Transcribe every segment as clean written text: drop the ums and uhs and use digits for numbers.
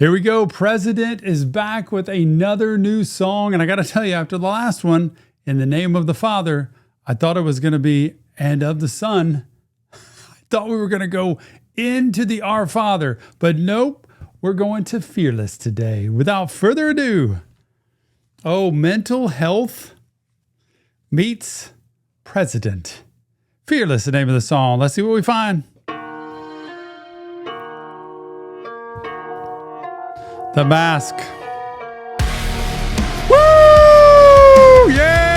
Here we go. President is back with another new song. And I got to tell you, after the last one, In the Name of the Father, I thought it was going to be And of the Son. I thought we were going to go into the Our Father. But nope, we're going to Fearless today. Without further ado, mental health meets President. Fearless, the name of the song. Let's see what we find. The Mask. Woo! Yeah!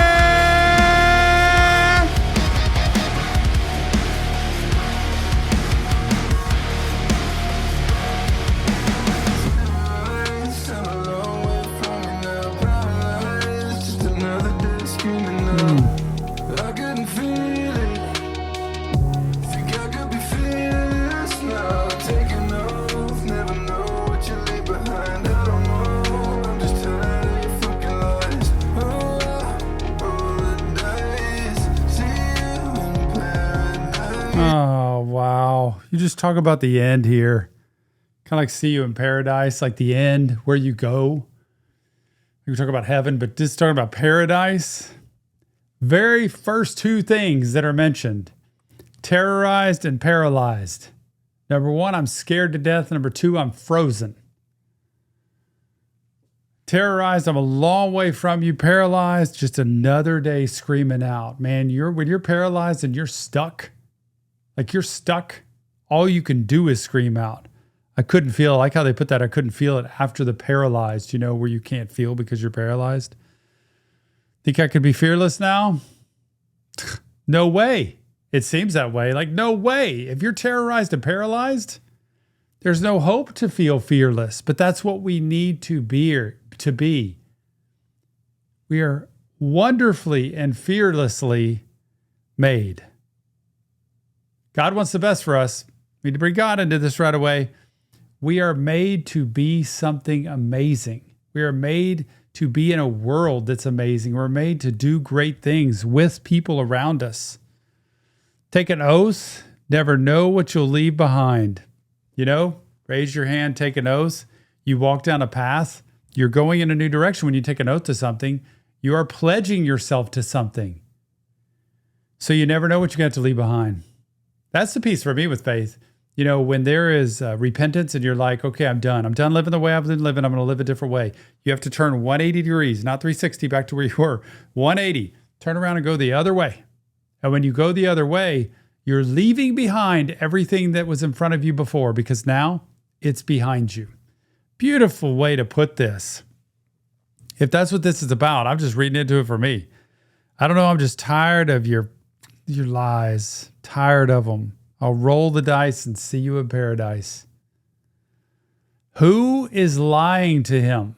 Oh, wow. You just talk about the end here. Kind of like See You in Paradise, like the end, where you go. We talk about heaven, but just talking about paradise. Very first two things that are mentioned. Terrorized and paralyzed. Number one, I'm scared to death. Number two, I'm frozen. Terrorized, I'm a long way from you. Paralyzed, just another day screaming out. Man, when you're paralyzed and you're stuck, like you're stuck, all you can do is scream out. I couldn't feel, I like how they put that, I couldn't feel it after the paralyzed, where you can't feel because you're paralyzed. Think I could be fearless now? No way. It seems that way. Like, no way. If you're terrorized and paralyzed, there's no hope to feel fearless. But that's what we need to be. We are wonderfully and fearlessly made. God wants the best for us. We need to bring God into this right away. We are made to be something amazing. We are made to be in a world that's amazing. We're made to do great things with people around us. Take an oath, never know what you'll leave behind. Raise your hand, take an oath. You walk down a path. You're going in a new direction when you take an oath to something. You are pledging yourself to something. So you never know what you're going to have to leave behind. That's the piece for me with faith. When there is repentance and you're like, okay, I'm done. I'm done living the way I've been living. I'm going to live a different way. You have to turn 180 degrees, not 360 back to where you were. 180. Turn around and go the other way. And when you go the other way, you're leaving behind everything that was in front of you before because now it's behind you. Beautiful way to put this. If that's what this is about, I'm just reading into it for me. I don't know. I'm just tired of your lies. Tired of them. I'll roll the dice and see you in paradise. Who is lying to him?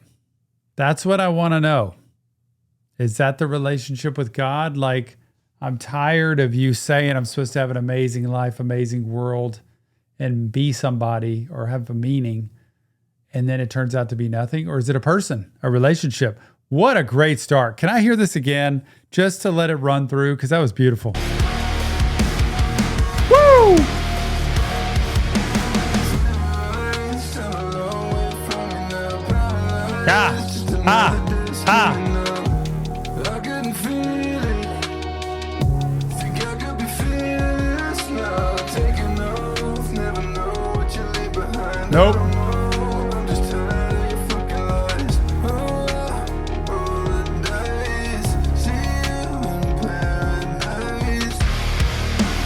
That's what I want to know. Is that the relationship with God? Like, I'm tired of you saying I'm supposed to have an amazing life, amazing world, and be somebody or have a meaning, and then it turns out to be nothing? Or is it a person, a relationship? What a great start. Can I hear this again just to let it run through? Because that was beautiful. Woo! Nope.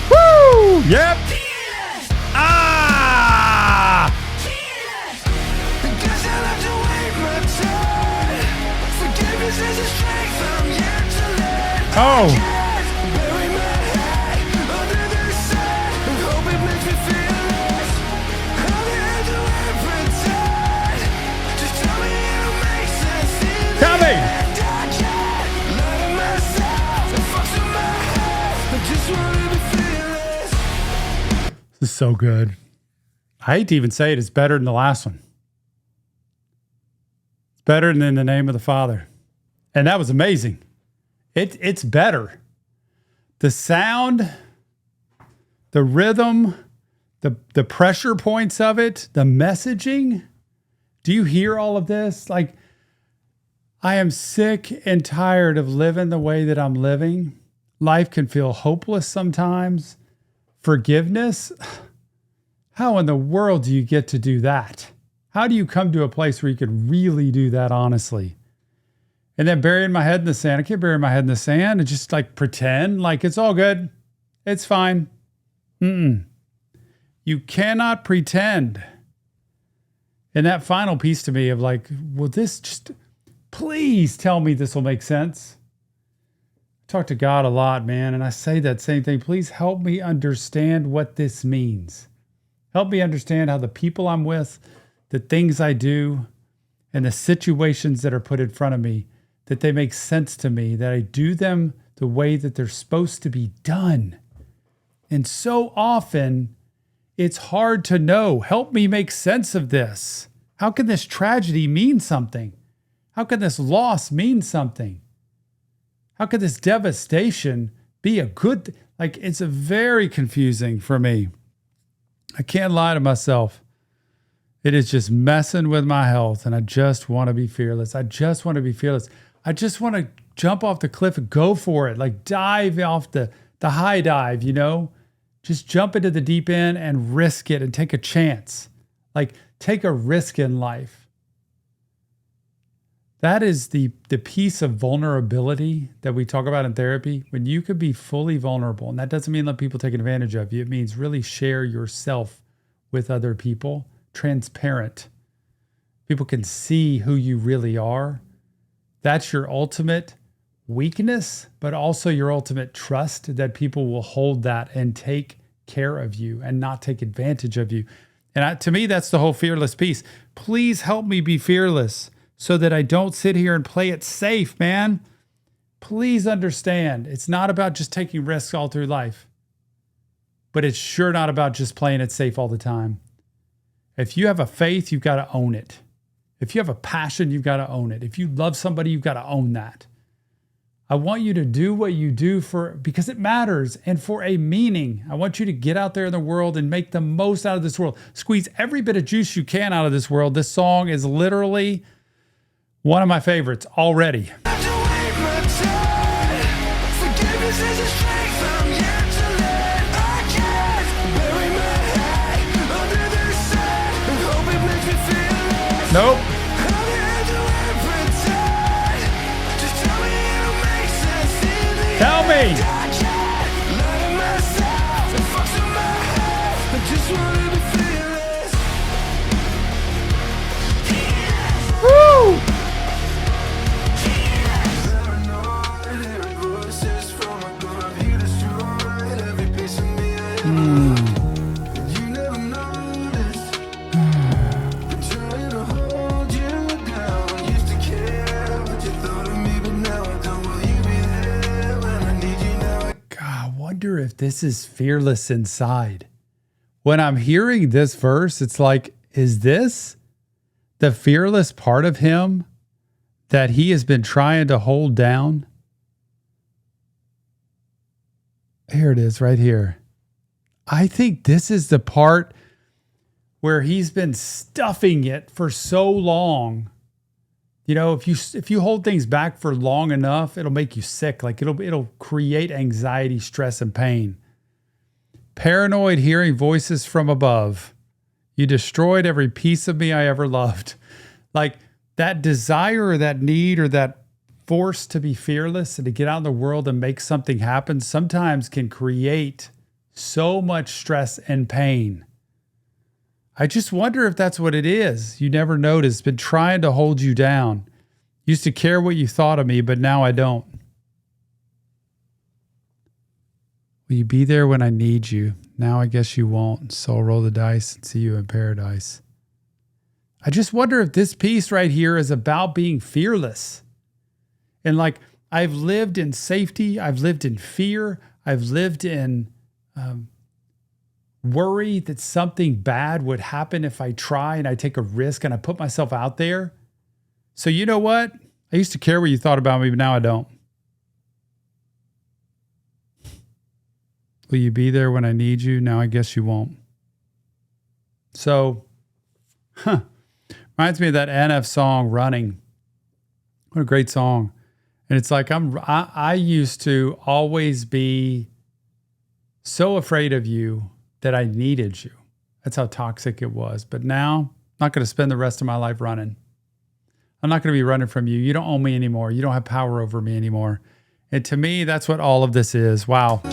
Woo! Yep. Oh. This is so good. I hate to even say it. It's better than the last one. It's better than In the Name of the Father. And that was amazing. It's better. The sound, the rhythm, the pressure points of it, the messaging, Do you hear all of this? Like, I am sick and tired of living the way that I'm living. Life can feel hopeless sometimes. Forgiveness? How in the world do you get to do that? How do you come to a place where you could really do that honestly? And then burying my head in the sand. I can't bury my head in the sand and just like pretend like it's all good. It's fine. You cannot pretend. And that final piece to me of like, will this just, please tell me this will make sense. I talk to God a lot, man, and I say that same thing. Please help me understand what this means. Help me understand how the people I'm with, the things I do, and the situations that are put in front of me, that they make sense to me, that I do them the way that they're supposed to be done. And so often, it's hard to know. Help me make sense of this. How can this tragedy mean something? How can this loss mean something? How could this devastation be a good like, it's a very confusing for me. I can't lie to myself. It is just messing with my health, and I just want to be fearless. I just want to be fearless. I just want to jump off the cliff and go for it. Like dive off the high dive, you know? Just jump into the deep end and risk it and take a chance. Like take a risk in life. That is the piece of vulnerability that we talk about in therapy, when you could be fully vulnerable. And that doesn't mean let people take advantage of you. It means really share yourself with other people, transparent. People can see who you really are. That's your ultimate weakness, but also your ultimate trust that people will hold that and take care of you and not take advantage of you. And to me, that's the whole fearless piece. Please help me be fearless so that I don't sit here and play it safe, man. Please understand, it's not about just taking risks all through life, but it's sure not about just playing it safe all the time. If you have a faith, you've got to own it. If you have a passion, you've got to own it. If you love somebody, you've got to own that. I want you to do what you do because it matters and for a meaning. I want you to get out there in the world and make the most out of this world. Squeeze every bit of juice you can out of this world. This song is literally one of my favorites already. Nope. Tell me. Woo! If this is fearless inside. When I'm hearing this verse, it's like, is this the fearless part of him that he has been trying to hold down? Here it is right here. I think this is the part where he's been stuffing it for so long. You know, if you hold things back for long enough, it'll make you sick. Like it'll create anxiety, stress, and pain. Paranoid hearing voices from above. You destroyed every piece of me I ever loved. Like that desire or that need or that force to be fearless and to get out in the world and make something happen sometimes can create so much stress and pain. I just wonder if that's what it is. You never noticed. Been trying to hold you down. Used to care what you thought of me, but now I don't. Will you be there when I need you? Now I guess you won't. So I'll roll the dice and see you in paradise. I just wonder if this piece right here is about being fearless. And like, I've lived in safety. I've lived in fear. I've lived in worry that something bad would happen if I try and I take a risk and I put myself out there. So you know what? I used to care what you thought about me, but now I don't. Will you be there when I need you? Now I guess you won't. So, my Reminds me of that NF song, Running. What a great song. And it's like I used to always be so afraid of you that I needed you. That's how toxic it was. But now I'm not going to spend the rest of my life running. I'm not going to be running from you. You don't own me anymore. You don't have power over me anymore. And to me, that's what all of this is. Wow.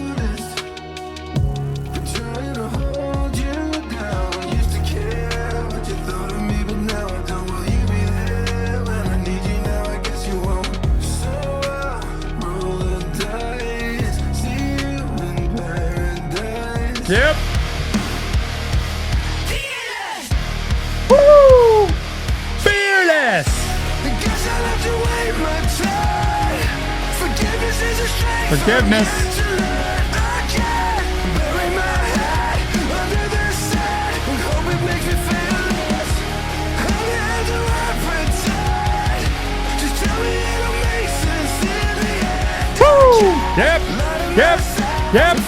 Yep. Woo! Fearless. Forgiveness. Woo! Yep. Yep. Yep.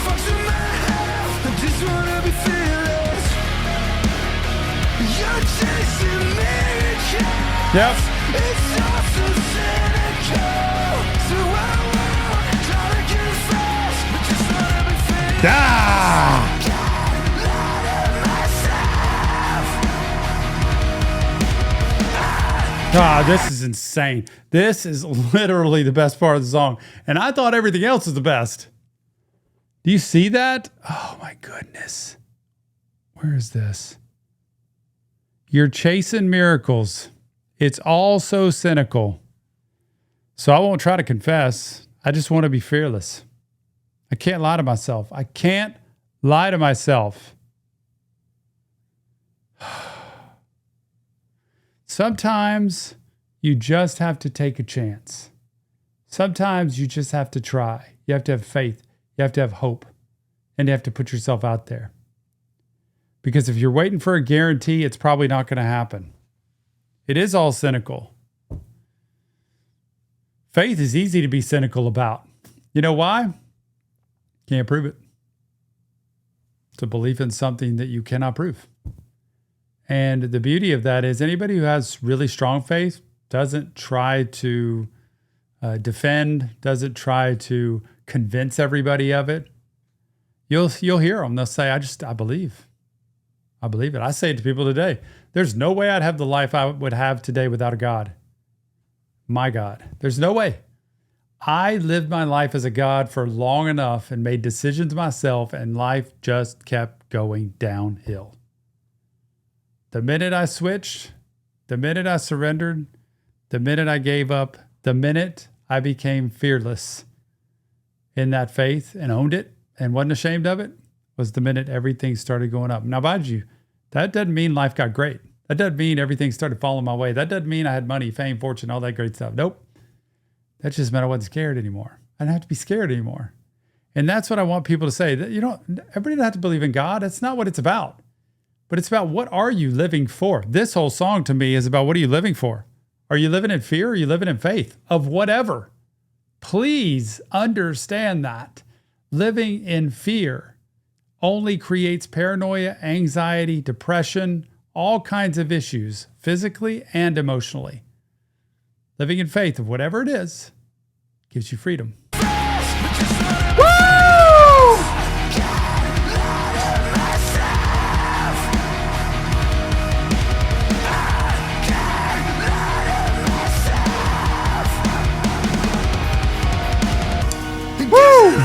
Yep. Ah, this is insane. This is literally the best part of the song. And I thought everything else was the best. Do you see that? Oh my goodness. Where is this? You're chasing miracles. It's all so cynical. So I won't try to confess. I just want to be fearless. I can't lie to myself. I can't lie to myself. Sometimes you just have to take a chance. Sometimes you just have to try. You have to have faith. You have to have hope. And you have to put yourself out there. Because if you're waiting for a guarantee, it's probably not going to happen. It is all cynical. Faith is easy to be cynical about. You know why? Can't prove it. It's a belief in something that you cannot prove. And the beauty of that is anybody who has really strong faith doesn't try to defend, doesn't try to convince everybody of it. You'll hear them. They'll say, I believe. I believe it. I say it to people today. There's no way I'd have the life I would have today without a God. My God. There's no way. I lived my life as a God for long enough and made decisions myself, and life just kept going downhill. The minute I switched, the minute I surrendered, the minute I gave up, the minute I became fearless in that faith and owned it and wasn't ashamed of it, was the minute everything started going up. Now, mind you, that doesn't mean life got great. That doesn't mean everything started falling my way. That doesn't mean I had money, fame, fortune, all that great stuff. Nope. That just meant I wasn't scared anymore. I didn't have to be scared anymore. And that's what I want people to say. That everybody doesn't have to believe in God. That's not what it's about. But it's about, what are you living for? This whole song to me is about, what are you living for? Are you living in fear? Or are you living in faith of whatever? Please understand that living in fear only creates paranoia, anxiety, depression, all kinds of issues, physically and emotionally. Living in faith of whatever it is gives you freedom. Woo! Woo!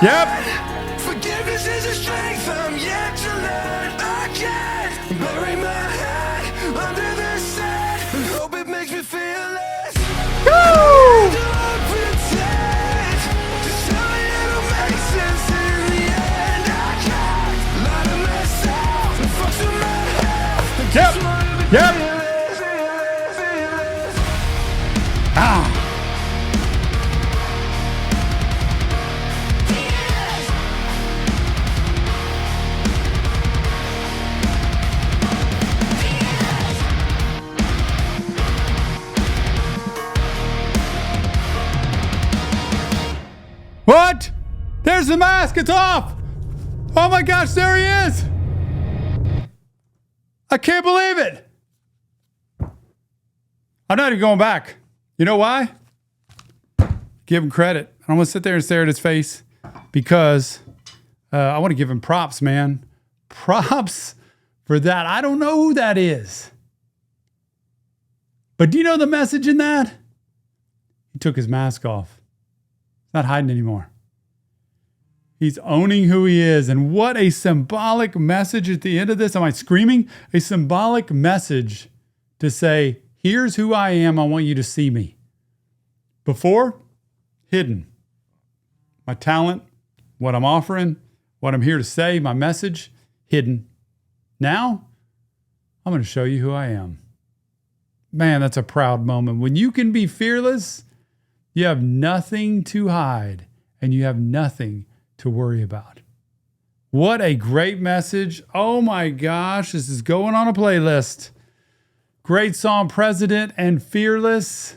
Yep. Forgiveness is a strength I'm yet to learn. I can't bury my head under the sand and hope it makes me feel less. Woo! Yep. Yep. Ah. What? There's the mask. It's off. Oh my gosh, there he is. I can't believe it. I'm not even going back. You know why? Give him credit. I don't want to sit there and stare at his face because I want to give him props, man. Props for that. I don't know who that is. But do you know the message in that? He took his mask off. He's not hiding anymore. He's owning who he is. And what a symbolic message at the end of this. Am I screaming? A symbolic message to say, here's who I am. I want you to see me. Before, hidden. My talent, what I'm offering, what I'm here to say, my message, hidden. Now, I'm going to show you who I am. Man, that's a proud moment. When you can be fearless, you have nothing to hide and you have nothing to worry about. What a great message. Oh my gosh, this is going on a playlist. Great song, President and Fearless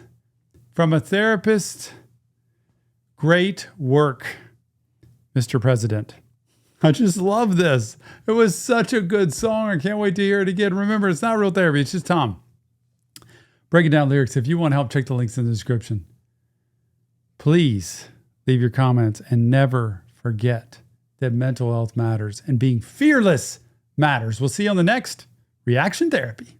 from a therapist. Great work, Mr. President. I just love this. It was such a good song. I can't wait to hear it again. Remember, it's not real therapy. It's just Tom breaking down lyrics. If you want help, check the links in the description. Please leave your comments and never forget that mental health matters and being fearless matters. We'll see you on the next Reaction Therapy.